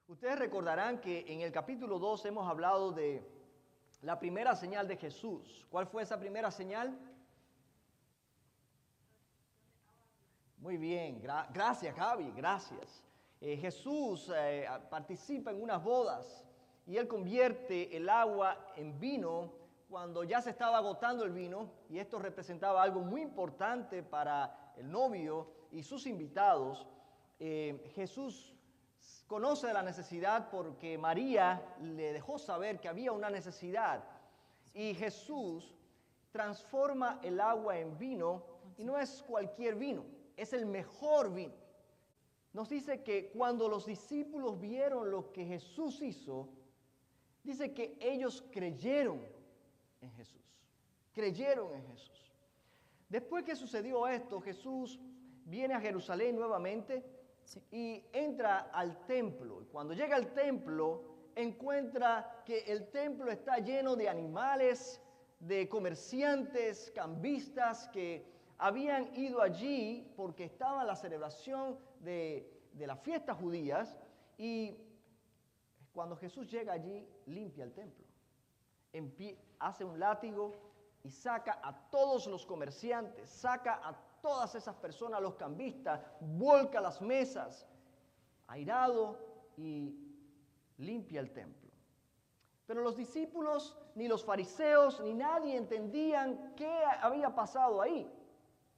Ustedes recordarán que en el capítulo 2 hemos hablado de la primera señal de Jesús. ¿Cuál fue esa primera señal? Muy bien, gracias Javi, gracias. Jesús participa en unas bodas y él convierte el agua en vino cuando ya se estaba agotando el vino, y esto representaba algo muy importante para el novio y sus invitados. Jesús conoce la necesidad porque María le dejó saber que había una necesidad, y Jesús transforma el agua en vino, y no es cualquier vino, es el mejor vino. Nos dice que cuando los discípulos vieron lo que Jesús hizo, dice que ellos creyeron en Jesús. Creyeron en Jesús. Después que sucedió esto, Jesús viene a Jerusalén nuevamente y entra al templo. Y cuando llega al templo, encuentra que el templo está lleno de animales, de comerciantes, cambistas que habían ido allí porque estaba la celebración de las fiestas judías, y cuando Jesús llega allí, limpia el templo. Hace un látigo y saca a todos los comerciantes, saca a todas esas personas, los cambistas, vuelca las mesas, airado, y limpia el templo. Pero los discípulos, ni los fariseos, ni nadie entendían qué había pasado ahí.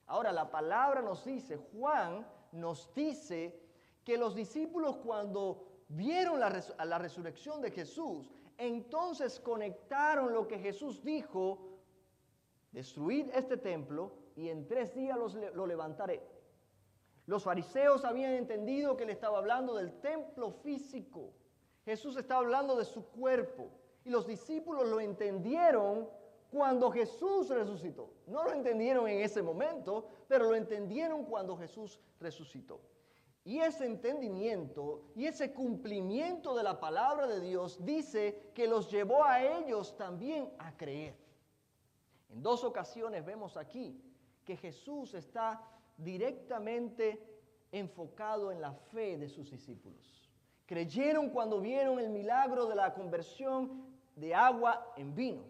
Ahora la palabra nos dice, Juan nos dice que los discípulos, cuando vieron la resurrección de Jesús, entonces conectaron lo que Jesús dijo: destruid este templo y en 3 días lo levantaré. Los fariseos habían entendido que él estaba hablando del templo físico. Jesús estaba hablando de su cuerpo, y los discípulos lo entendieron cuando Jesús resucitó. No lo entendieron en ese momento, pero lo entendieron cuando Jesús resucitó. Y ese entendimiento y ese cumplimiento de la palabra de Dios dice que los llevó a ellos también a creer. En 2 ocasiones vemos aquí que Jesús está directamente enfocado en la fe de sus discípulos. Creyeron cuando vieron el milagro de la conversión de agua en vino.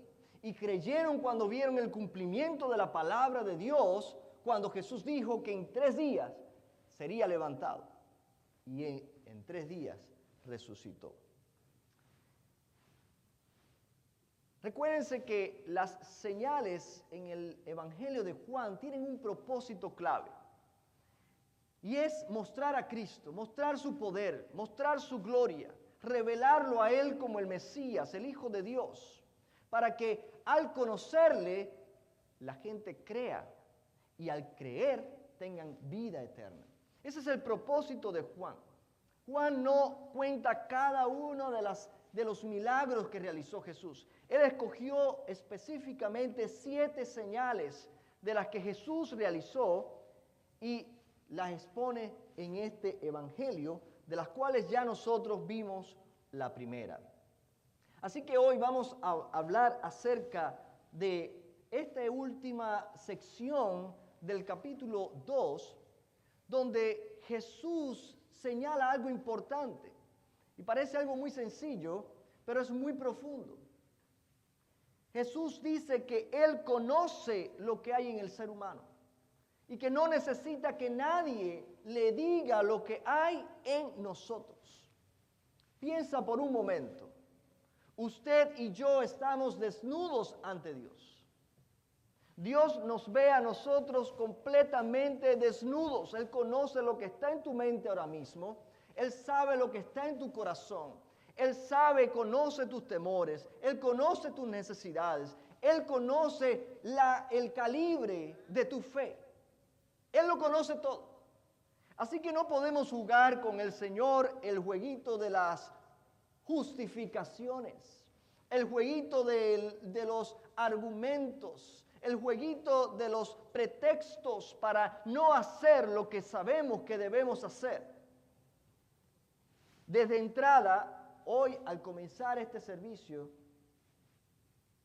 Y creyeron cuando vieron el cumplimiento de la palabra de Dios, cuando Jesús dijo que en 3 días sería levantado. Y en 3 días resucitó. Recuérdense que las señales en el Evangelio de Juan tienen un propósito clave. Y es mostrar a Cristo, mostrar su poder, mostrar su gloria, revelarlo a Él como el Mesías, el Hijo de Dios, para que al conocerle la gente crea, y al creer tengan vida eterna. Ese es el propósito de Juan. Juan no cuenta cada uno de los milagros que realizó Jesús. Él escogió específicamente 7 señales de las que Jesús realizó y las expone en este evangelio, de las cuales ya nosotros vimos la primera. Así que hoy vamos a hablar acerca de esta última sección del capítulo 2, donde Jesús señala algo importante. Y parece algo muy sencillo, pero es muy profundo. Jesús dice que Él conoce lo que hay en el ser humano y que no necesita que nadie le diga lo que hay en nosotros. Piensa por un momento. Usted y yo estamos desnudos ante Dios. Dios nos ve a nosotros completamente desnudos. Él conoce lo que está en tu mente ahora mismo. Él sabe lo que está en tu corazón. Él sabe, conoce tus temores. Él conoce tus necesidades. Él conoce el calibre de tu fe. Él lo conoce todo. Así que no podemos jugar con el Señor el jueguito de las justificaciones, el jueguito de los argumentos, el jueguito de los pretextos para no hacer lo que sabemos que debemos hacer. Desde entrada, hoy al comenzar este servicio,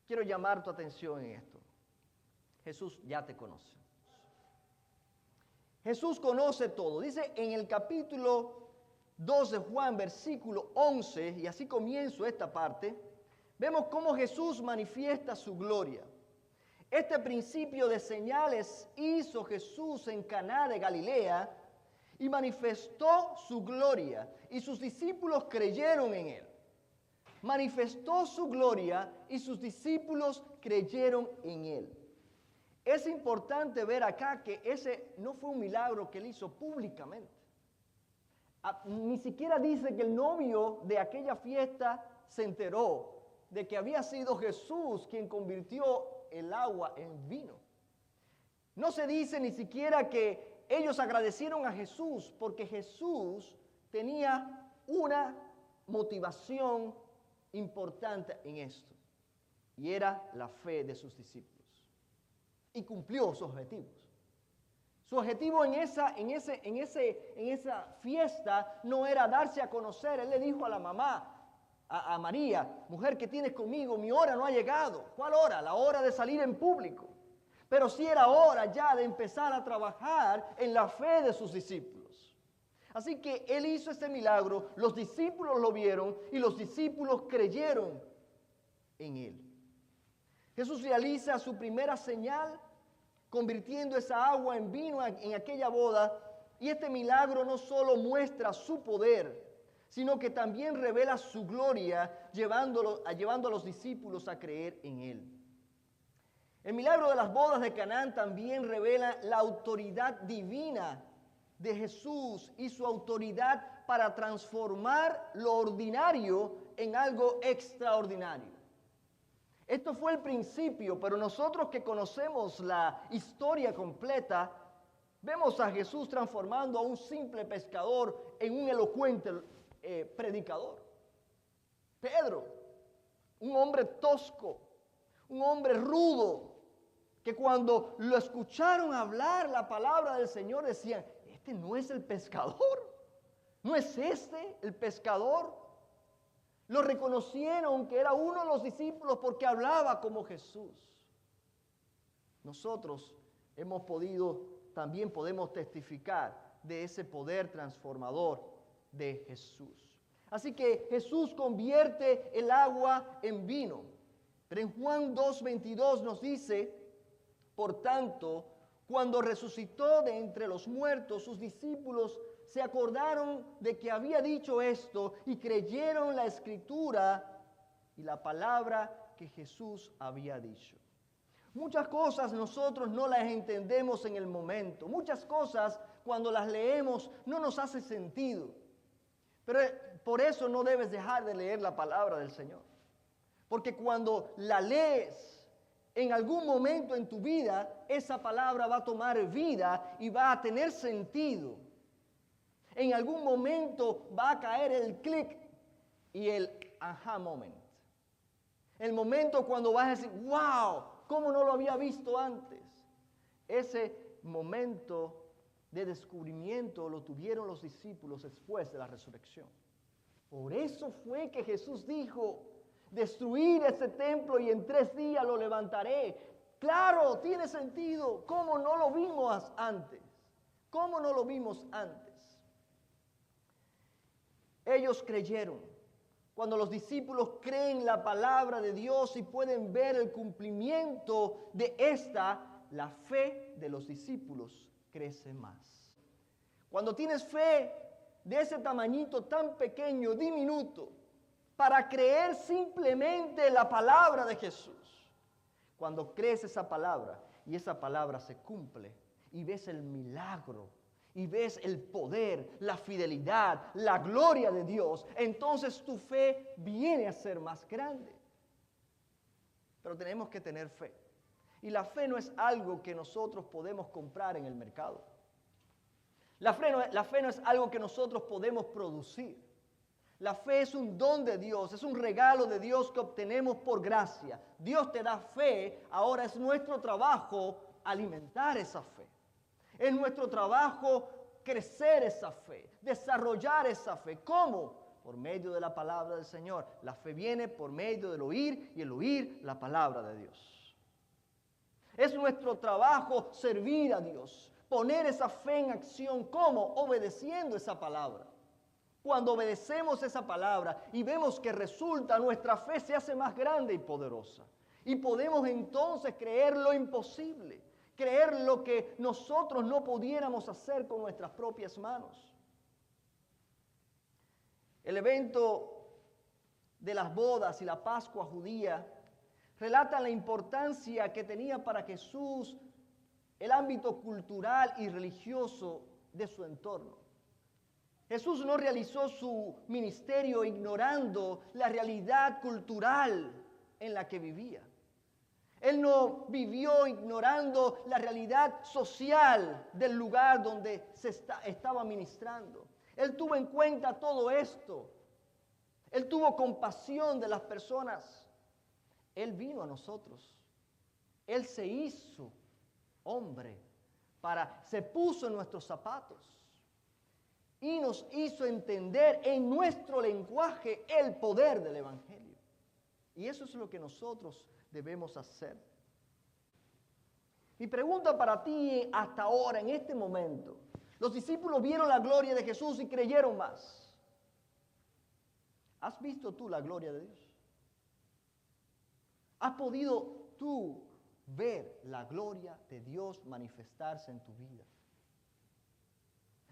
quiero llamar tu atención en esto. Jesús ya te conoce. Jesús conoce todo. Dice en el capítulo 2 de Juan, versículo 11, y así comienzo esta parte, vemos cómo Jesús manifiesta su gloria. Este principio de señales hizo Jesús en Caná de Galilea y manifestó su gloria, y sus discípulos creyeron en él. Manifestó su gloria y sus discípulos creyeron en él. Es importante ver acá que ese no fue un milagro que él hizo públicamente. Ni siquiera dice que el novio de aquella fiesta se enteró de que había sido Jesús quien convirtió el agua en vino. No se dice ni siquiera que ellos agradecieron a Jesús porque Jesús tenía una motivación importante en esto, y era la fe de sus discípulos, y cumplió sus objetivos. Su objetivo en esa fiesta no era darse a conocer. Él le dijo a la mamá, a María: mujer, ¿qué tienes conmigo? Mi hora no ha llegado. ¿Cuál hora? La hora de salir en público. Pero sí era hora ya de empezar a trabajar en la fe de sus discípulos. Así que él hizo este milagro, los discípulos lo vieron y los discípulos creyeron en él. Jesús realiza su primera señal convirtiendo esa agua en vino en aquella boda, y este milagro no solo muestra su poder, sino que también revela su gloria, llevando a los discípulos a creer en él. El milagro de las bodas de Canaán también revela la autoridad divina de Jesús y su autoridad para transformar lo ordinario en algo extraordinario. Esto fue el principio, pero nosotros que conocemos la historia completa, vemos a Jesús transformando a un simple pescador en un elocuente predicador. Pedro, un hombre tosco, un hombre rudo, que cuando lo escucharon hablar la palabra del Señor decían: este no es el pescador, no es este el pescador. Lo reconocieron que era uno de los discípulos porque hablaba como Jesús. Nosotros también podemos testificar de ese poder transformador de Jesús. Así que Jesús convierte el agua en vino. Pero en Juan 2:22 nos dice: por tanto, cuando resucitó de entre los muertos, sus discípulos se acordaron de que había dicho esto y creyeron la escritura y la palabra que Jesús había dicho. Muchas cosas nosotros no las entendemos en el momento. Muchas cosas cuando las leemos no nos hace sentido. Pero por eso no debes dejar de leer la palabra del Señor. Porque cuando la lees, en algún momento en tu vida, esa palabra va a tomar vida y va a tener sentido. En algún momento va a caer el clic y el aha moment. El momento cuando vas a decir: wow, ¿cómo no lo había visto antes? Ese momento de descubrimiento lo tuvieron los discípulos después de la resurrección. Por eso fue que Jesús dijo: destruir ese templo y en 3 días lo levantaré. Claro, tiene sentido. ¿Cómo no lo vimos antes? ¿Cómo no lo vimos antes? Ellos creyeron. Cuando los discípulos creen la palabra de Dios y pueden ver el cumplimiento de esta, la fe de los discípulos crece más. Cuando tienes fe de ese tamañito tan pequeño, diminuto, para creer simplemente la palabra de Jesús, cuando crees esa palabra y esa palabra se cumple y ves el milagro, y ves el poder, la fidelidad, la gloria de Dios, entonces tu fe viene a ser más grande. Pero tenemos que tener fe. Y la fe no es algo que nosotros podemos comprar en el mercado. La fe no es algo que nosotros podemos producir. La fe es un don de Dios, es un regalo de Dios que obtenemos por gracia. Dios te da fe, ahora es nuestro trabajo alimentar esa fe. Es nuestro trabajo crecer esa fe, desarrollar esa fe. ¿Cómo? Por medio de la palabra del Señor. La fe viene por medio del oír y el oír la palabra de Dios. Es nuestro trabajo servir a Dios, poner esa fe en acción. ¿Cómo? Obedeciendo esa palabra. Cuando obedecemos esa palabra y vemos que resulta, nuestra fe se hace más grande y poderosa. Y podemos entonces creer lo imposible, creer lo que nosotros no pudiéramos hacer con nuestras propias manos. El evento de las bodas y la Pascua judía relata la importancia que tenía para Jesús el ámbito cultural y religioso de su entorno. Jesús no realizó su ministerio ignorando la realidad cultural en la que vivía. Él no vivió ignorando la realidad social del lugar donde estaba ministrando. Él tuvo en cuenta todo esto. Él tuvo compasión de las personas. Él vino a nosotros. Él se hizo hombre se puso en nuestros zapatos y nos hizo entender en nuestro lenguaje el poder del Evangelio. Y eso es lo que nosotros debemos hacer. Mi pregunta para ti hasta ahora, en este momento: los discípulos vieron la gloria de Jesús y creyeron más. ¿Has visto tú la gloria de Dios? ¿Has podido tú ver la gloria de Dios manifestarse en tu vida?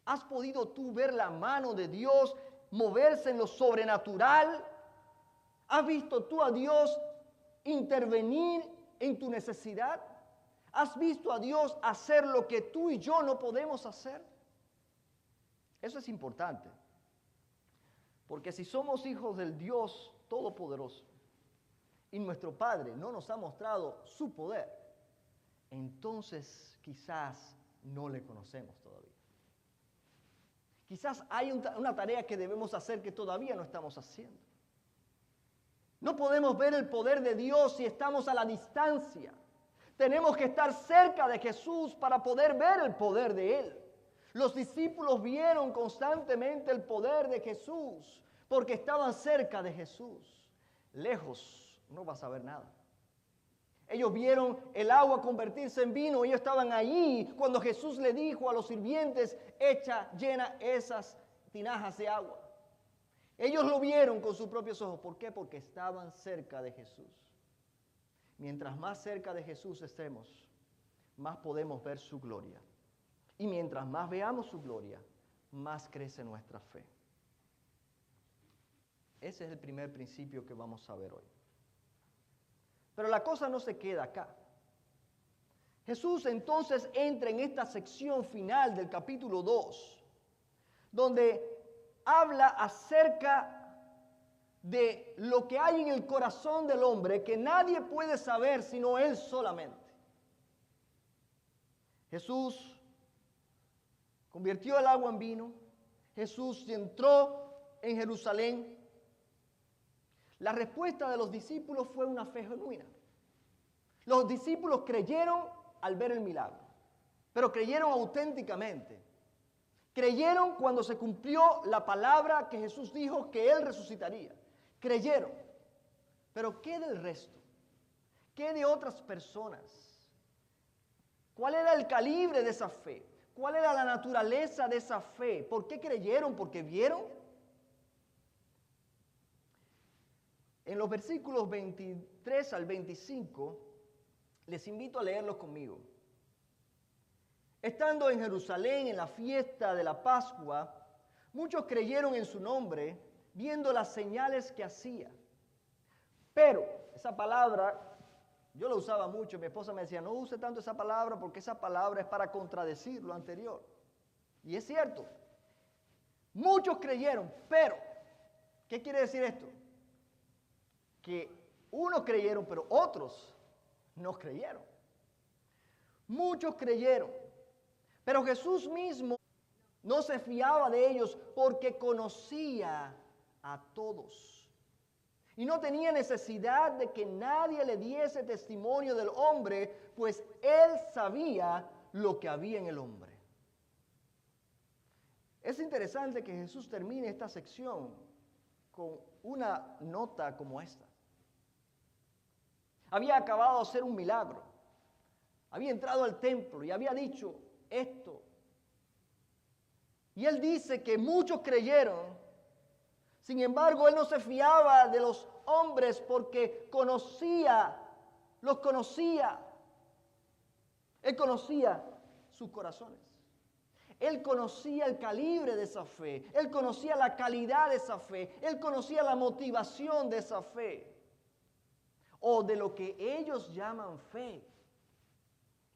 ¿Has podido tú ver la mano de Dios moverse en lo sobrenatural? ¿Has visto tú a Dios intervenir en tu necesidad? ¿Has visto a Dios hacer lo que tú y yo no podemos hacer? Eso es importante. Porque si somos hijos del Dios Todopoderoso y nuestro Padre no nos ha mostrado su poder, entonces quizás no le conocemos todavía. Quizás hay una tarea que debemos hacer que todavía no estamos haciendo. No podemos ver el poder de Dios si estamos a la distancia. Tenemos que estar cerca de Jesús para poder ver el poder de Él. Los discípulos vieron constantemente el poder de Jesús porque estaban cerca de Jesús. Lejos no vas a ver nada. Ellos vieron el agua convertirse en vino. Ellos estaban allí cuando Jesús le dijo a los sirvientes: llena esas tinajas de agua. Ellos lo vieron con sus propios ojos. ¿Por qué? Porque estaban cerca de Jesús. Mientras más cerca de Jesús estemos, más podemos ver su gloria. Y mientras más veamos su gloria, más crece nuestra fe. Ese es el primer principio que vamos a ver hoy. Pero la cosa no se queda acá. Jesús entonces entra en esta sección final del capítulo 2, donde habla acerca de lo que hay en el corazón del hombre que nadie puede saber sino Él solamente. Jesús convirtió el agua en vino. Jesús entró en Jerusalén. La respuesta de los discípulos fue una fe genuina. Los discípulos creyeron al ver el milagro, pero creyeron auténticamente. Creyeron cuando se cumplió la palabra que Jesús dijo que Él resucitaría. Creyeron. Pero ¿qué del resto? ¿Qué de otras personas? ¿Cuál era el calibre de esa fe? ¿Cuál era la naturaleza de esa fe? ¿Por qué creyeron? ¿Porque vieron? En los versículos 23 al 25, les invito a leerlos conmigo. Estando en Jerusalén en la fiesta de la Pascua, muchos creyeron en su nombre, viendo las señales que hacía. Pero, esa palabra, yo la usaba mucho, mi esposa me decía: no use tanto esa palabra porque esa palabra es para contradecir lo anterior. Y es cierto, muchos creyeron, pero, ¿qué quiere decir esto? Que unos creyeron, pero otros no creyeron. Muchos creyeron, pero Jesús mismo no se fiaba de ellos porque conocía a todos. Y no tenía necesidad de que nadie le diese testimonio del hombre, pues Él sabía lo que había en el hombre. Es interesante que Jesús termine esta sección con una nota como esta. Había acabado de hacer un milagro. Había entrado al templo y había dicho esto. Y Él dice que muchos creyeron, Sin embargo, él no se fiaba de los hombres porque los conocía. Él conocía sus corazones. Él conocía el calibre de esa fe. Él conocía la calidad de esa fe. Él conocía la motivación de esa fe. O de lo que ellos llaman fe.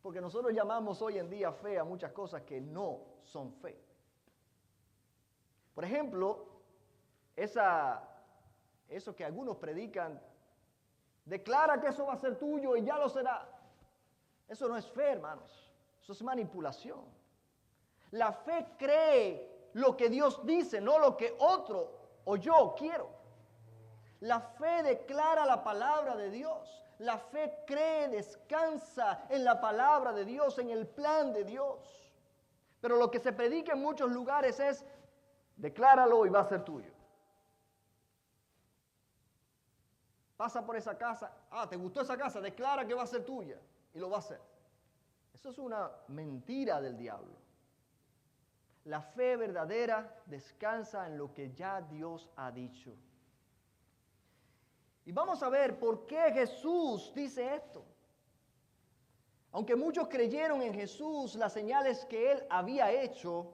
Porque nosotros llamamos hoy en día fe a muchas cosas que no son fe. Por ejemplo, eso que algunos predican, declara que eso va a ser tuyo y ya lo será. Eso no es fe, hermanos. Eso es manipulación. La fe cree lo que Dios dice, no lo que otro o yo quiero. La fe declara la palabra de Dios. La fe cree, descansa en la palabra de Dios, en el plan de Dios. Pero lo que se predica en muchos lugares es, decláralo y va a ser tuyo. Pasa por esa casa, ¿te gustó esa casa? Declara que va a ser tuya y lo va a hacer. Eso es una mentira del diablo. La fe verdadera descansa en lo que ya Dios ha dicho. Y vamos a ver por qué Jesús dice esto. Aunque muchos creyeron en Jesús, las señales que Él había hecho,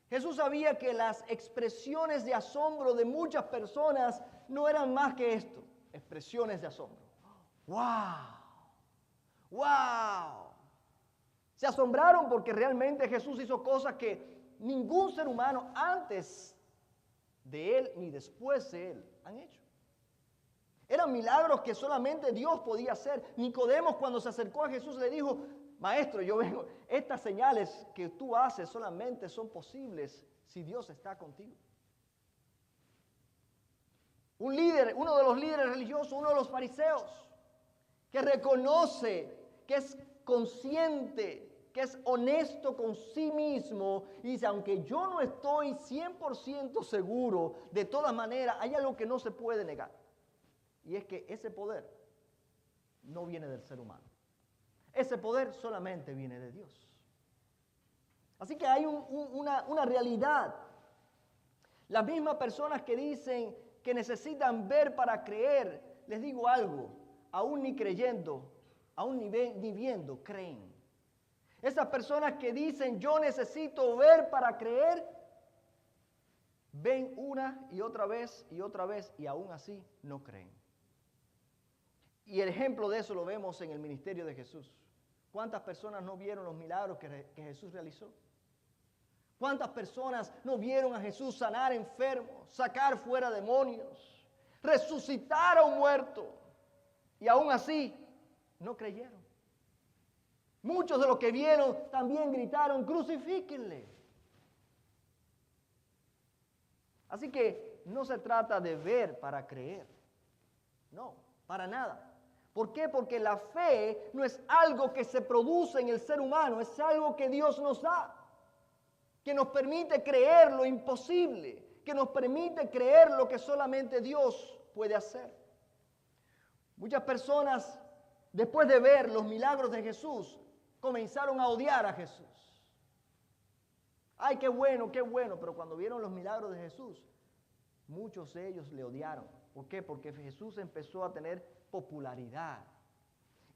Jesús sabía que las expresiones de asombro de muchas personas no eran más que esto, expresiones de asombro. ¡Wow! ¡Wow! Se asombraron porque realmente Jesús hizo cosas que ningún ser humano antes de Él ni después de Él han hecho. Eran milagros que solamente Dios podía hacer. Nicodemo, cuando se acercó a Jesús, le dijo, Maestro, yo vengo, estas señales que tú haces solamente son posibles si Dios está contigo. Un líder, uno de los líderes religiosos, uno de los fariseos, que reconoce, que es consciente, que es honesto con sí mismo, y dice, aunque yo no estoy 100% seguro, de todas maneras hay algo que no se puede negar. Y es que ese poder no viene del ser humano. Ese poder solamente viene de Dios. Así que hay una realidad. Las mismas personas que dicen que necesitan ver para creer, les digo algo, aún ni creyendo, aún ni viendo, creen. Esas personas que dicen yo necesito ver para creer, ven una y otra vez y aún así no creen. Y el ejemplo de eso lo vemos en el ministerio de Jesús. ¿Cuántas personas no vieron los milagros que Jesús realizó? ¿Cuántas personas no vieron a Jesús sanar enfermos, sacar fuera demonios, resucitar a un muerto? Y aún así no creyeron. Muchos de los que vieron también gritaron, crucifíquenle. Así que no se trata de ver para creer. No, para nada. ¿Por qué? Porque la fe no es algo que se produce en el ser humano, es algo que Dios nos da, que nos permite creer lo imposible, que nos permite creer lo que solamente Dios puede hacer. Muchas personas, después de ver los milagros de Jesús, comenzaron a odiar a Jesús. Ay, qué bueno, pero cuando vieron los milagros de Jesús, muchos de ellos le odiaron. ¿Por qué? Porque Jesús empezó a tener popularidad.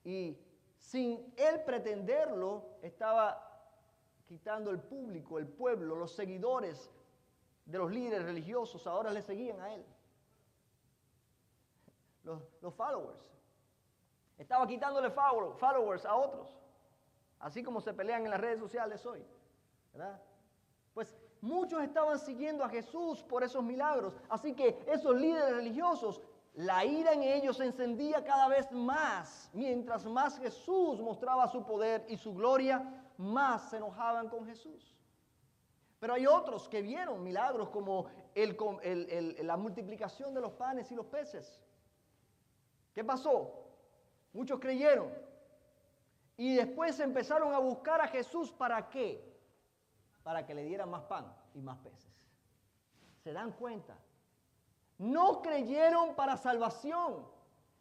Y sin él pretenderlo, estaba quitando el público, el pueblo, los seguidores de los líderes religiosos, ahora le seguían a él. Los followers. Estaba quitándole followers a otros. Así como se pelean en las redes sociales hoy, ¿verdad? Pues muchos estaban siguiendo a Jesús por esos milagros. Así que esos líderes religiosos, la ira en ellos se encendía cada vez más. Mientras más Jesús mostraba su poder y su gloria, más se enojaban con Jesús. Pero hay otros que vieron milagros como la multiplicación de los panes y los peces. ¿Qué pasó? Muchos creyeron. Y después empezaron a buscar a Jesús. ¿Para qué? Para que le dieran más pan y más peces. ¿Se dan cuenta? No creyeron para salvación.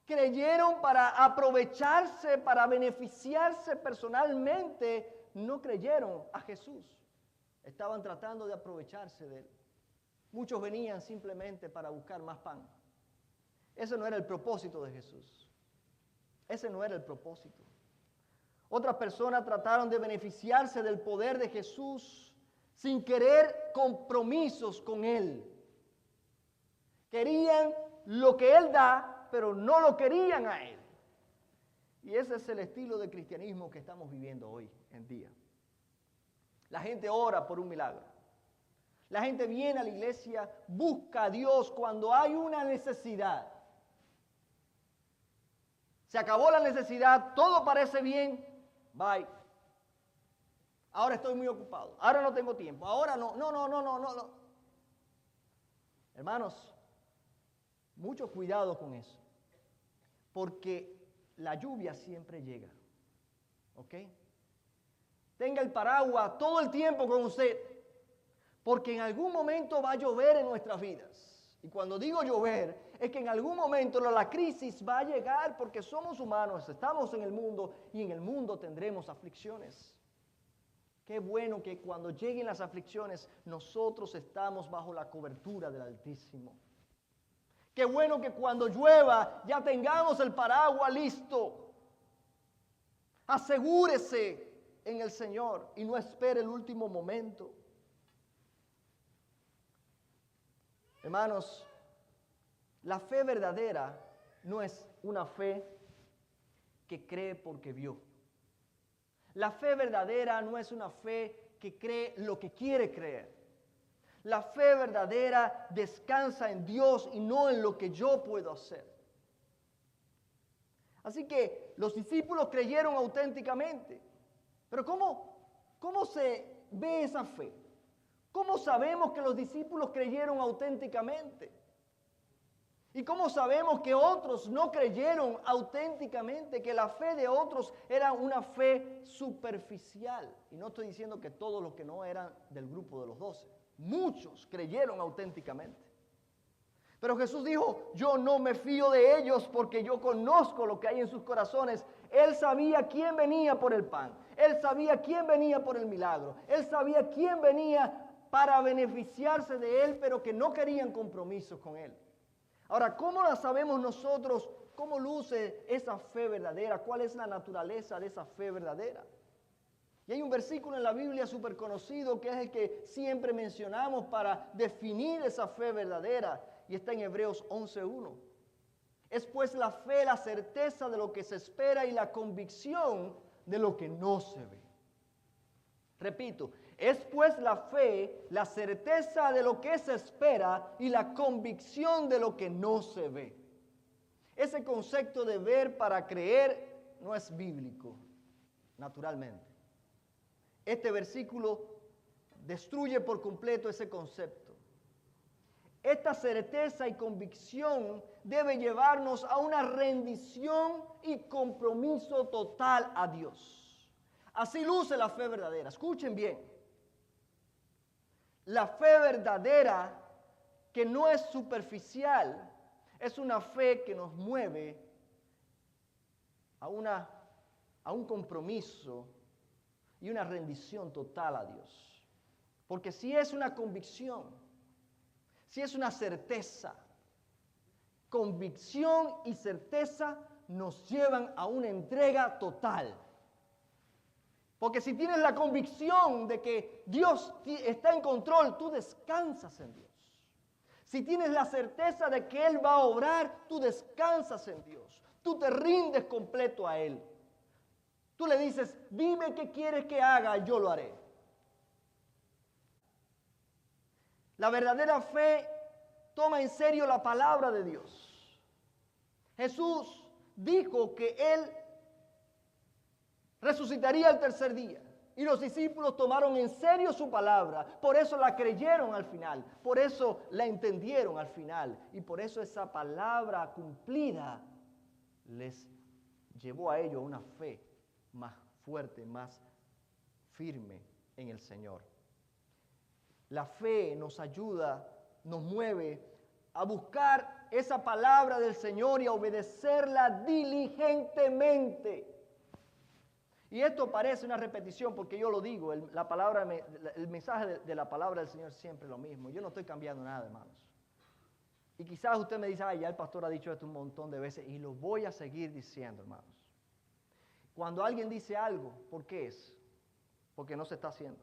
Creyeron para aprovecharse, para beneficiarse personalmente. No creyeron a Jesús. Estaban tratando de aprovecharse de él. Muchos venían simplemente para buscar más pan. Ese no era el propósito de Jesús. Ese no era el propósito. Otras personas trataron de beneficiarse del poder de Jesús sin querer compromisos con Él. Querían lo que Él da, pero no lo querían a Él. Y ese es el estilo de cristianismo que estamos viviendo hoy en día. La gente ora por un milagro. La gente viene a la iglesia, busca a Dios cuando hay una necesidad. Se acabó la necesidad, todo parece bien, bye. Ahora estoy muy ocupado, ahora no tengo tiempo, ahora no. Hermanos, mucho cuidado con eso, porque la lluvia siempre llega, ¿ok? Tenga el paraguas todo el tiempo con usted, porque en algún momento va a llover en nuestras vidas. Y cuando digo llover, es que en algún momento la crisis va a llegar porque somos humanos, estamos en el mundo y en el mundo tendremos aflicciones. Qué bueno que cuando lleguen las aflicciones nosotros estamos bajo la cobertura del Altísimo. Qué bueno que cuando llueva ya tengamos el paraguas listo. Asegúrese en el Señor y no espere el último momento. Hermanos, la fe verdadera no es una fe que cree porque vio. La fe verdadera no es una fe que cree lo que quiere creer. La fe verdadera descansa en Dios y no en lo que yo puedo hacer. Así que los discípulos creyeron auténticamente. Pero ¿cómo se ve esa fe? ¿Cómo sabemos que los discípulos creyeron auténticamente? ¿Y cómo sabemos que otros no creyeron auténticamente? Que la fe de otros era una fe superficial. Y no estoy diciendo que todos los que no eran del grupo de los 12. Muchos creyeron auténticamente. Pero Jesús dijo, yo no me fío de ellos porque yo conozco lo que hay en sus corazones. Él sabía quién venía por el pan. Él sabía quién venía por el milagro. Él sabía quién venía para beneficiarse de Él, pero que no querían compromisos con Él. Ahora, ¿cómo la sabemos nosotros? ¿Cómo luce esa fe verdadera? ¿Cuál es la naturaleza de esa fe verdadera? Y hay un versículo en la Biblia súper conocido que es el que siempre mencionamos para definir esa fe verdadera. Y está en Hebreos 11:1. Es pues la fe, la certeza de lo que se espera y la convicción de lo que no se ve. Repito, es pues la fe, la certeza de lo que se espera y la convicción de lo que no se ve. Ese concepto de ver para creer no es bíblico, naturalmente. Este versículo destruye por completo ese concepto. Esta certeza y convicción debe llevarnos a una rendición y compromiso total a Dios. Así luce la fe verdadera. Escuchen bien. La fe verdadera, que no es superficial, es una fe que nos mueve a un compromiso y una rendición total a Dios. Porque si es una convicción, si es una certeza, convicción y certeza nos llevan a una entrega total. Porque si tienes la convicción de que Dios está en control, tú descansas en Dios. Si tienes la certeza de que Él va a obrar, tú descansas en Dios. Tú te rindes completo a Él. Tú le dices, dime qué quieres que haga, yo lo haré. La verdadera fe toma en serio la palabra de Dios. Jesús dijo que Él resucitaría el tercer día. Y los discípulos tomaron en serio su palabra. Por eso la creyeron al final. Por eso la entendieron al final. Y por eso esa palabra cumplida les llevó a ellos una fe más fuerte, más firme en el Señor. La fe nos ayuda, nos mueve a buscar esa palabra del Señor y a obedecerla diligentemente. Y esto parece una repetición porque yo lo digo, el mensaje de la palabra del Señor es siempre lo mismo. Yo no estoy cambiando nada, hermanos. Y quizás usted me dice, ya el pastor ha dicho esto un montón de veces y lo voy a seguir diciendo, hermanos. Cuando alguien dice algo, ¿por qué es? Porque no se está haciendo.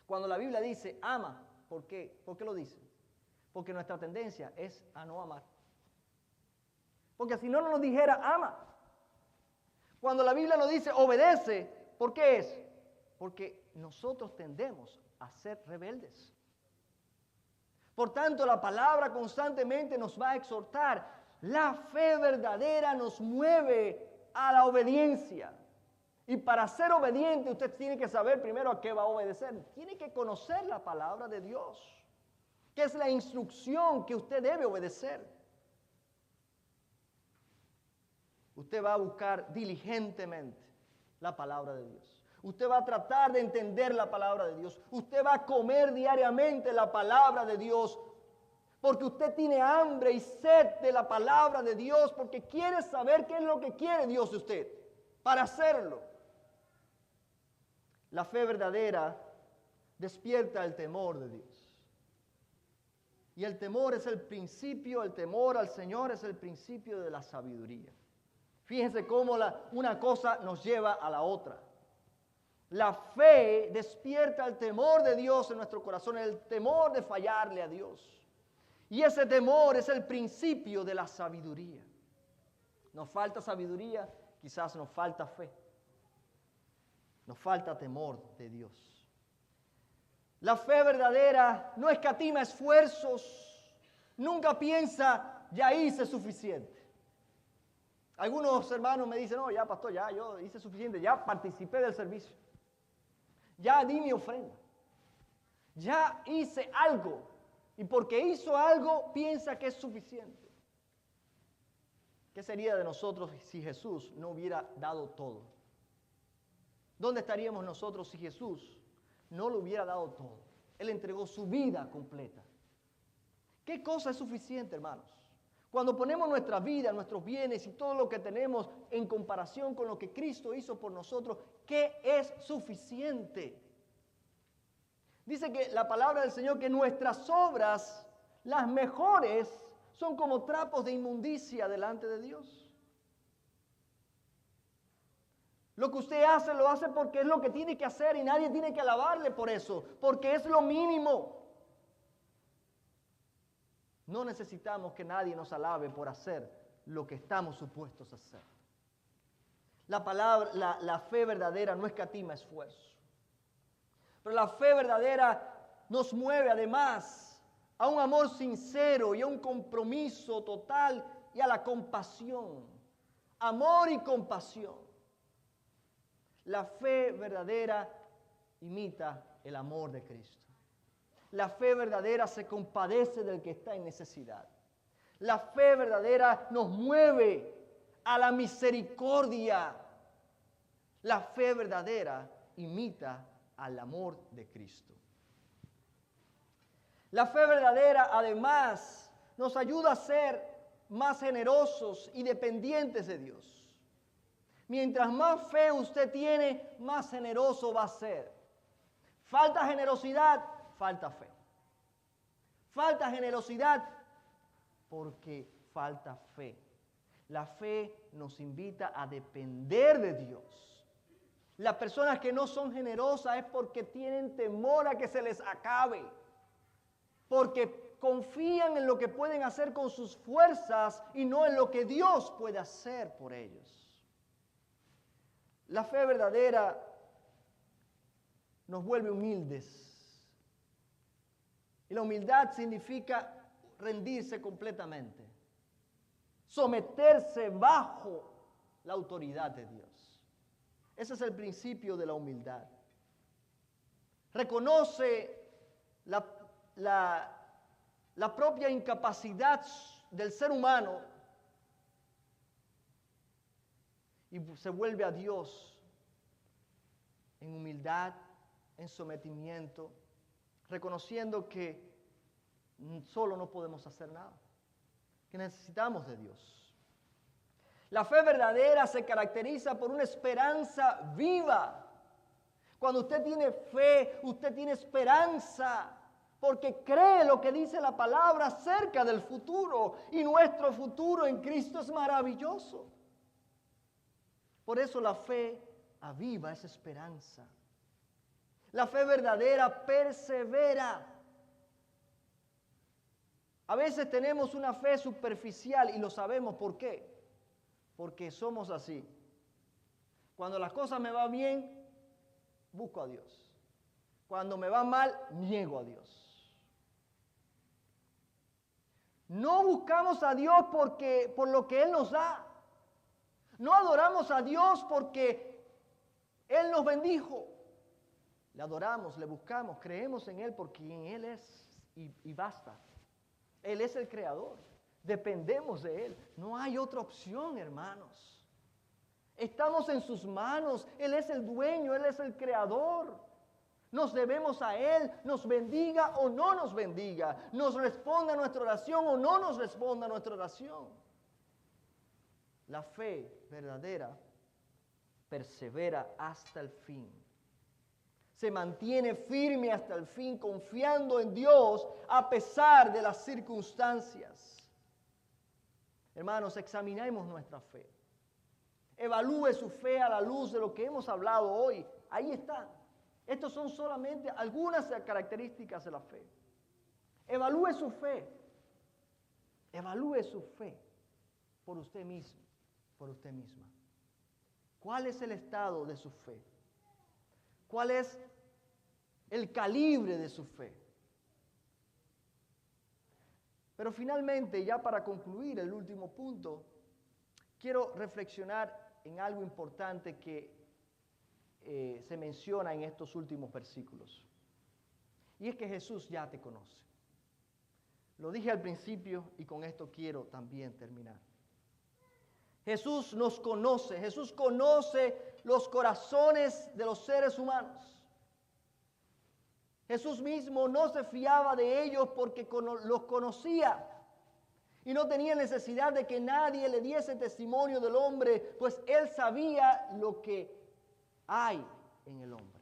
Cuando la Biblia dice ama, ¿por qué? ¿Por qué lo dice? Porque nuestra tendencia es a no amar. Porque si no nos dijera ama. Cuando la Biblia nos dice obedece, ¿por qué es? Porque nosotros tendemos a ser rebeldes. Por tanto, la palabra constantemente nos va a exhortar. La fe verdadera nos mueve a la obediencia. Y para ser obediente usted tiene que saber primero a qué va a obedecer. Tiene que conocer la palabra de Dios, que es la instrucción que usted debe obedecer. Usted va a buscar diligentemente la palabra de Dios. Usted va a tratar de entender la palabra de Dios. Usted va a comer diariamente la palabra de Dios. Porque usted tiene hambre y sed de la palabra de Dios. Porque quiere saber qué es lo que quiere Dios de usted para hacerlo. La fe verdadera despierta el temor de Dios. Y el temor es el principio, el temor al Señor es el principio de la sabiduría. Fíjense cómo una cosa nos lleva a la otra. La fe despierta el temor de Dios en nuestro corazón, el temor de fallarle a Dios. Y ese temor es el principio de la sabiduría. Nos falta sabiduría, quizás nos falta fe. Nos falta temor de Dios. La fe verdadera no escatima esfuerzos, nunca piensa, ya hice suficiente. Algunos hermanos me dicen, no, ya pastor, ya yo hice suficiente, ya participé del servicio. Ya di mi ofrenda. Ya hice algo. Y porque hizo algo, piensa que es suficiente. ¿Qué sería de nosotros si Jesús no hubiera dado todo? ¿Dónde estaríamos nosotros si Jesús no lo hubiera dado todo? Él entregó su vida completa. ¿Qué cosa es suficiente, hermanos? Cuando ponemos nuestra vida, nuestros bienes y todo lo que tenemos en comparación con lo que Cristo hizo por nosotros, ¿qué es suficiente? Dice que la palabra del Señor que nuestras obras, las mejores, son como trapos de inmundicia delante de Dios. Lo que usted hace, lo hace porque es lo que tiene que hacer y nadie tiene que alabarle por eso, porque es lo mínimo. No necesitamos que nadie nos alabe por hacer lo que estamos supuestos a hacer. La fe verdadera no escatima esfuerzo. Pero la fe verdadera nos mueve además a un amor sincero y a un compromiso total y a la compasión. Amor y compasión. La fe verdadera imita el amor de Cristo. La fe verdadera se compadece del que está en necesidad. La fe verdadera nos mueve a la misericordia. La fe verdadera imita al amor de Cristo. La fe verdadera además nos ayuda a ser más generosos y dependientes de Dios. Mientras más fe usted tiene, más generoso va a ser. Falta generosidad, falta fe. Falta generosidad porque falta fe. La fe nos invita a depender de Dios. Las personas que no son generosas es porque tienen temor a que se les acabe. Porque confían en lo que pueden hacer con sus fuerzas y no en lo que Dios puede hacer por ellos. La fe verdadera nos vuelve humildes. Y la humildad significa rendirse completamente. Someterse bajo la autoridad de Dios. Ese es el principio de la humildad. Reconoce la propia incapacidad del ser humano y se vuelve a Dios en humildad, en sometimiento, reconociendo que solo no podemos hacer nada, que necesitamos de Dios. La fe verdadera se caracteriza por una esperanza viva. Cuando usted tiene fe, usted tiene esperanza, porque cree lo que dice la palabra acerca del futuro. Y nuestro futuro en Cristo es maravilloso. Por eso la fe aviva esa esperanza. La fe verdadera persevera. A veces tenemos una fe superficial y lo sabemos por qué. Porque somos así. Cuando las cosas me van bien, busco a Dios. Cuando me va mal, niego a Dios. No buscamos a Dios por lo que Él nos da. No adoramos a Dios porque Él nos bendijo. Le adoramos, le buscamos, creemos en Él porque en Él es y basta. Él es el creador. Dependemos de Él. No hay otra opción, hermanos. Estamos en sus manos. Él es el dueño, Él es el creador. Nos debemos a Él, nos bendiga o no nos bendiga. Nos responda a nuestra oración o no nos responda a nuestra oración. La fe verdadera persevera hasta el fin. Se mantiene firme hasta el fin, confiando en Dios a pesar de las circunstancias. Hermanos, examinemos nuestra fe. Evalúe su fe a la luz de lo que hemos hablado hoy. Ahí está. Estas son solamente algunas características de la fe. Evalúe su fe. Evalúe su fe por usted mismo, por usted misma. ¿Cuál es el estado de su fe? ¿Cuál es el calibre de su fe? Pero finalmente, ya para concluir el último punto, quiero reflexionar en algo importante que se menciona en estos últimos versículos. Y es que Jesús ya te conoce. Lo dije al principio y con esto quiero también terminar. Jesús nos conoce. Jesús conoce los corazones de los seres humanos. Jesús mismo no se fiaba de ellos porque los conocía. Y no tenía necesidad de que nadie le diese testimonio del hombre, pues Él sabía lo que hay en el hombre.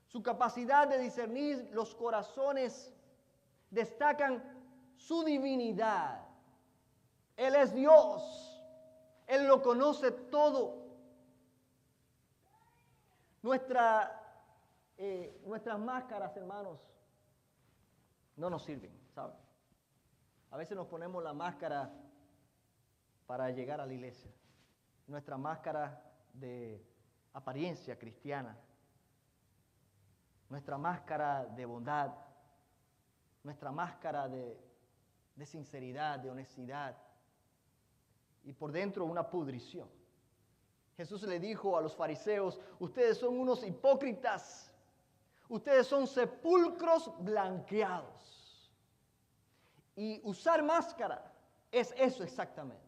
Su capacidad de discernir los corazones destacan su divinidad. Él es Dios. Él lo conoce todo. Nuestras máscaras, hermanos, no nos sirven, ¿saben? A veces nos ponemos la máscara para llegar a la iglesia. Nuestra máscara de apariencia cristiana. Nuestra máscara de bondad. Nuestra máscara de sinceridad, de honestidad. Y por dentro una pudrición. Jesús le dijo a los fariseos: ustedes son unos hipócritas. Ustedes son sepulcros blanqueados. Y usar máscara es eso exactamente.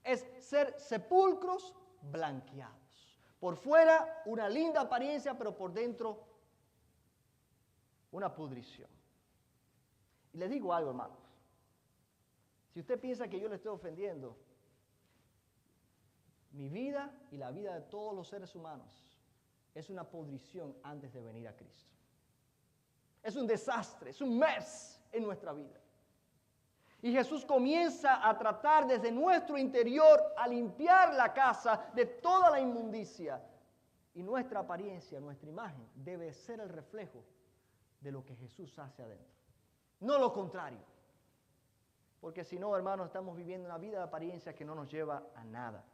Es ser sepulcros blanqueados. Por fuera una linda apariencia, pero por dentro una pudrición. Y les digo algo, hermanos. Si usted piensa que yo le estoy ofendiendo, mi vida y la vida de todos los seres humanos es una pudrición antes de venir a Cristo. Es un desastre, es un mess en nuestra vida. Y Jesús comienza a tratar desde nuestro interior a limpiar la casa de toda la inmundicia. Y nuestra apariencia, nuestra imagen, debe ser el reflejo de lo que Jesús hace adentro. No lo contrario. Porque si no, hermanos, estamos viviendo una vida de apariencia que no nos lleva a nada.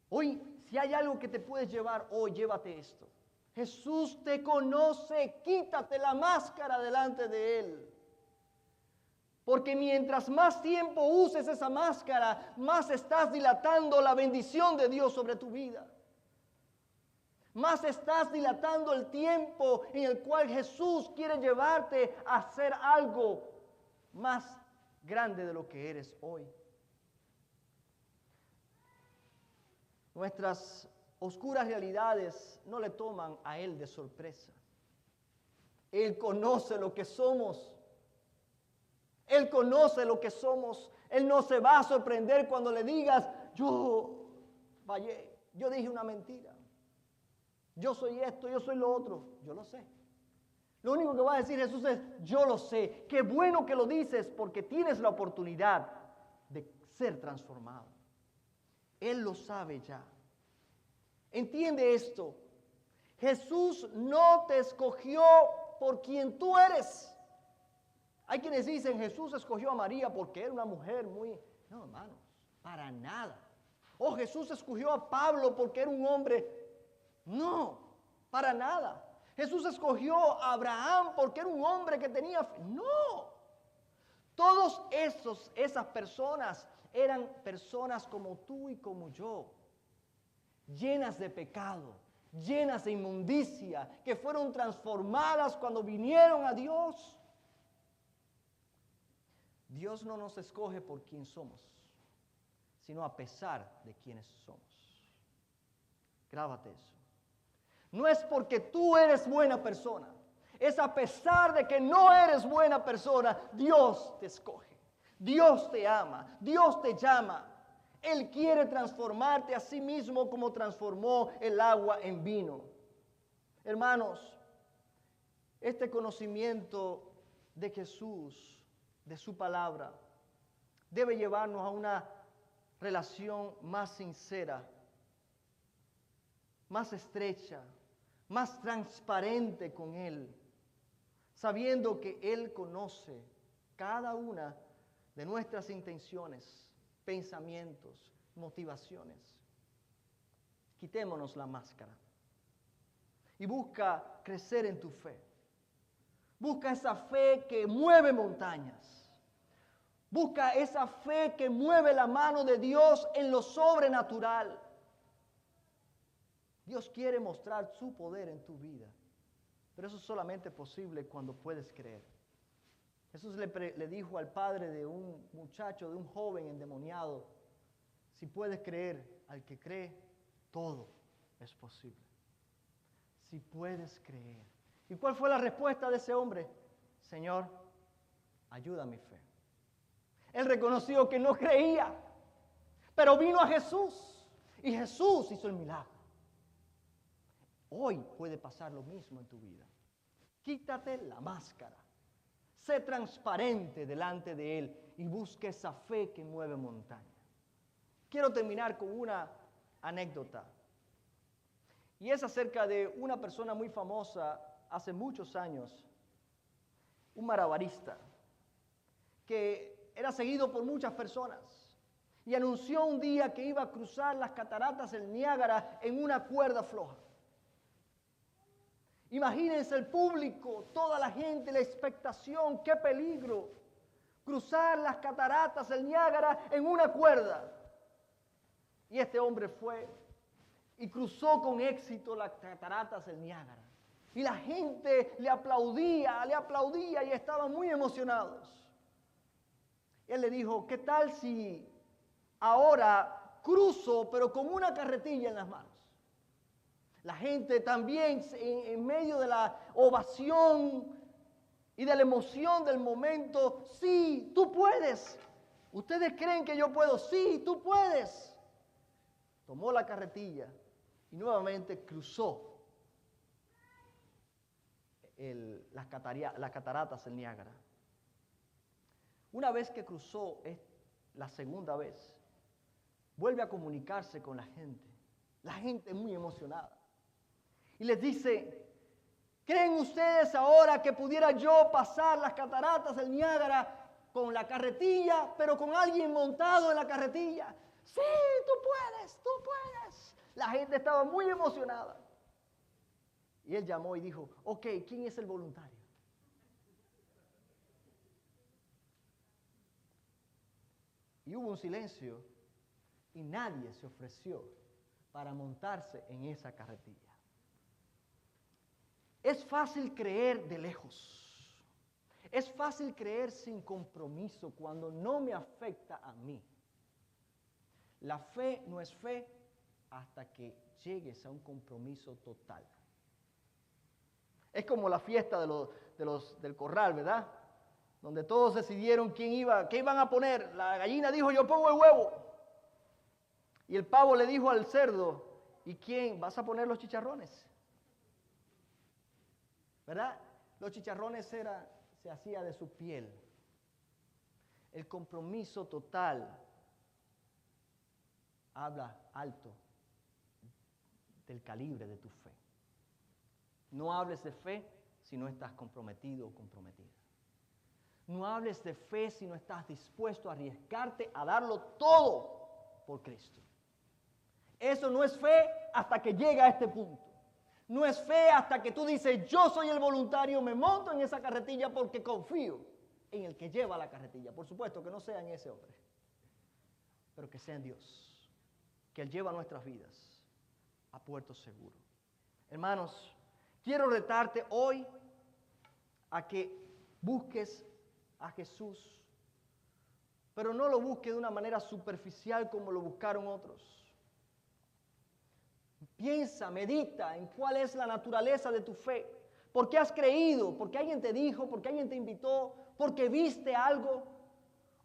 Hoy, si hay algo que te puedes llevar hoy, llévate esto. Jesús te conoce, quítate la máscara delante de Él. Porque mientras más tiempo uses esa máscara, más estás dilatando la bendición de Dios sobre tu vida. Más estás dilatando el tiempo en el cual Jesús quiere llevarte a hacer algo más grande de lo que eres hoy. Nuestras oscuras realidades no le toman a Él de sorpresa. Él conoce lo que somos. Él conoce lo que somos. Él no se va a sorprender cuando le digas, yo dije una mentira. Yo soy esto, yo soy lo otro. Yo lo sé. Lo único que va a decir Jesús es, yo lo sé. Qué bueno que lo dices porque tienes la oportunidad de ser transformado. Él lo sabe ya. Entiende esto. Jesús no te escogió por quien tú eres. Hay quienes dicen, Jesús escogió a María porque era una mujer muy... No, hermanos, para nada. O Jesús escogió a Pablo porque era un hombre... No, para nada. Jesús escogió a Abraham porque era un hombre que tenía fe. No. Todos esas personas eran personas como tú y como yo, llenas de pecado, llenas de inmundicia, que fueron transformadas cuando vinieron a Dios. Dios no nos escoge por quien somos, sino a pesar de quienes somos. Grábate eso. No es porque tú eres buena persona, es a pesar de que no eres buena persona, Dios te escoge, Dios te ama, Dios te llama. Él quiere transformarte a sí mismo como transformó el agua en vino. Hermanos, este conocimiento de Jesús, de su palabra, debe llevarnos a una relación más sincera, más estrecha, más transparente con Él, sabiendo que Él conoce cada una de nuestras intenciones, pensamientos, motivaciones. Quitémonos la máscara y busca crecer en tu fe. Busca esa fe que mueve montañas. Busca esa fe que mueve la mano de Dios en lo sobrenatural. Dios quiere mostrar su poder en tu vida, pero eso es solamente posible cuando puedes creer. Jesús le dijo al padre de un muchacho, de un joven endemoniado, si puedes creer, al que cree, todo es posible. Si puedes creer. ¿Y cuál fue la respuesta de ese hombre? Señor, ayuda a mi fe. Él reconoció que no creía, pero vino a Jesús y Jesús hizo el milagro. Hoy puede pasar lo mismo en tu vida. Quítate la máscara. Sé transparente delante de Él y busca esa fe que mueve montaña. Quiero terminar con una anécdota. Y es acerca de una persona muy famosa hace muchos años, un malabarista, que era seguido por muchas personas. Y anunció un día que iba a cruzar las cataratas del Niágara en una cuerda floja. Imagínense el público, toda la gente, la expectación, qué peligro. Cruzar las cataratas del Niágara en una cuerda. Y este hombre fue y cruzó con éxito las cataratas del Niágara. Y la gente le aplaudía y estaban muy emocionados. Él le dijo, ¿qué tal si ahora cruzo pero con una carretilla en las manos? La gente también, en medio de la ovación y de la emoción del momento, sí, tú puedes. ¿Ustedes creen que yo puedo? Sí, tú puedes. Tomó la carretilla y nuevamente cruzó las cataratas del Niágara. Una vez que cruzó la segunda vez, vuelve a comunicarse con la gente muy emocionada. Y les dice, ¿creen ustedes ahora que pudiera yo pasar las cataratas del Niágara con la carretilla, pero con alguien montado en la carretilla? Sí, tú puedes, tú puedes. La gente estaba muy emocionada. Y él llamó y dijo, ok, ¿quién es el voluntario? Y hubo un silencio y nadie se ofreció para montarse en esa carretilla. Es fácil creer de lejos. Es fácil creer sin compromiso cuando no me afecta a mí. La fe no es fe hasta que llegues a un compromiso total. Es como la fiesta del corral, ¿verdad? donde todos decidieron qué iban a poner. La gallina dijo, yo pongo el huevo. Y el pavo le dijo al cerdo, ¿y quién? ¿Vas a poner los chicharrones? ¿Verdad? Los chicharrones se hacía de su piel. El compromiso total habla alto del calibre de tu fe. No hables de fe si no estás comprometido o comprometida. No hables de fe si no estás dispuesto a arriesgarte a darlo todo por Cristo. Eso no es fe hasta que llega a este punto. No es fe hasta que tú dices, yo soy el voluntario, me monto en esa carretilla porque confío en el que lleva la carretilla. Por supuesto que no sea en ese hombre, pero que sea en Dios, que Él lleva nuestras vidas a puerto seguro. Hermanos, quiero retarte hoy a que busques a Jesús, pero no lo busques de una manera superficial como lo buscaron otros. Piensa, medita en cuál es la naturaleza de tu fe. ¿Por qué has creído? ¿Porque alguien te dijo? ¿Porque alguien te invitó? ¿Porque viste algo?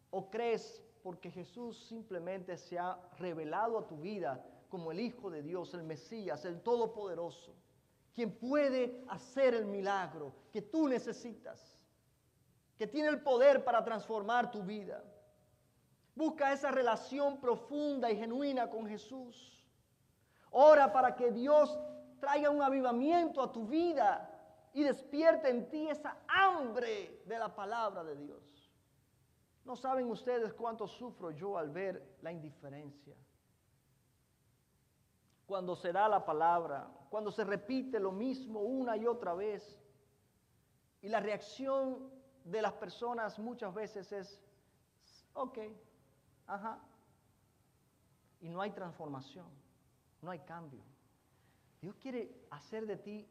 ¿O crees porque Jesús simplemente se ha revelado a tu vida como el Hijo de Dios, el Mesías, el Todopoderoso, quien puede hacer el milagro que tú necesitas, que tiene el poder para transformar tu vida? Busca esa relación profunda y genuina con Jesús. Ora para que Dios traiga un avivamiento a tu vida y despierte en ti esa hambre de la palabra de Dios. No saben ustedes cuánto sufro yo al ver la indiferencia. Cuando se da la palabra, cuando se repite lo mismo una y otra vez, y la reacción de las personas muchas veces es, ok, ajá, y no hay transformación. No hay cambio. Dios quiere hacer de ti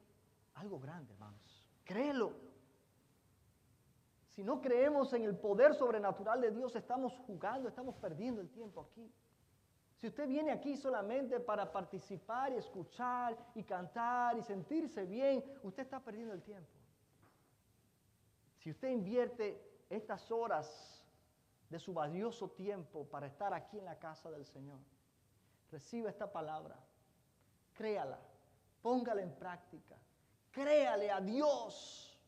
algo grande, hermanos. Créelo. Si no creemos en el poder sobrenatural de Dios, estamos jugando, estamos perdiendo el tiempo aquí. Si usted viene aquí solamente para participar y escuchar y cantar y sentirse bien, usted está perdiendo el tiempo. Si usted invierte estas horas de su valioso tiempo para estar aquí en la casa del Señor, reciba esta palabra, créala, póngala en práctica, créale a Dios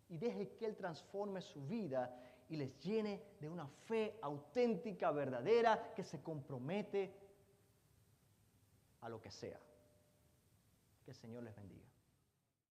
y deje que Él transforme su vida y les llene de una fe auténtica, verdadera, que se compromete a lo que sea. Que el Señor les bendiga.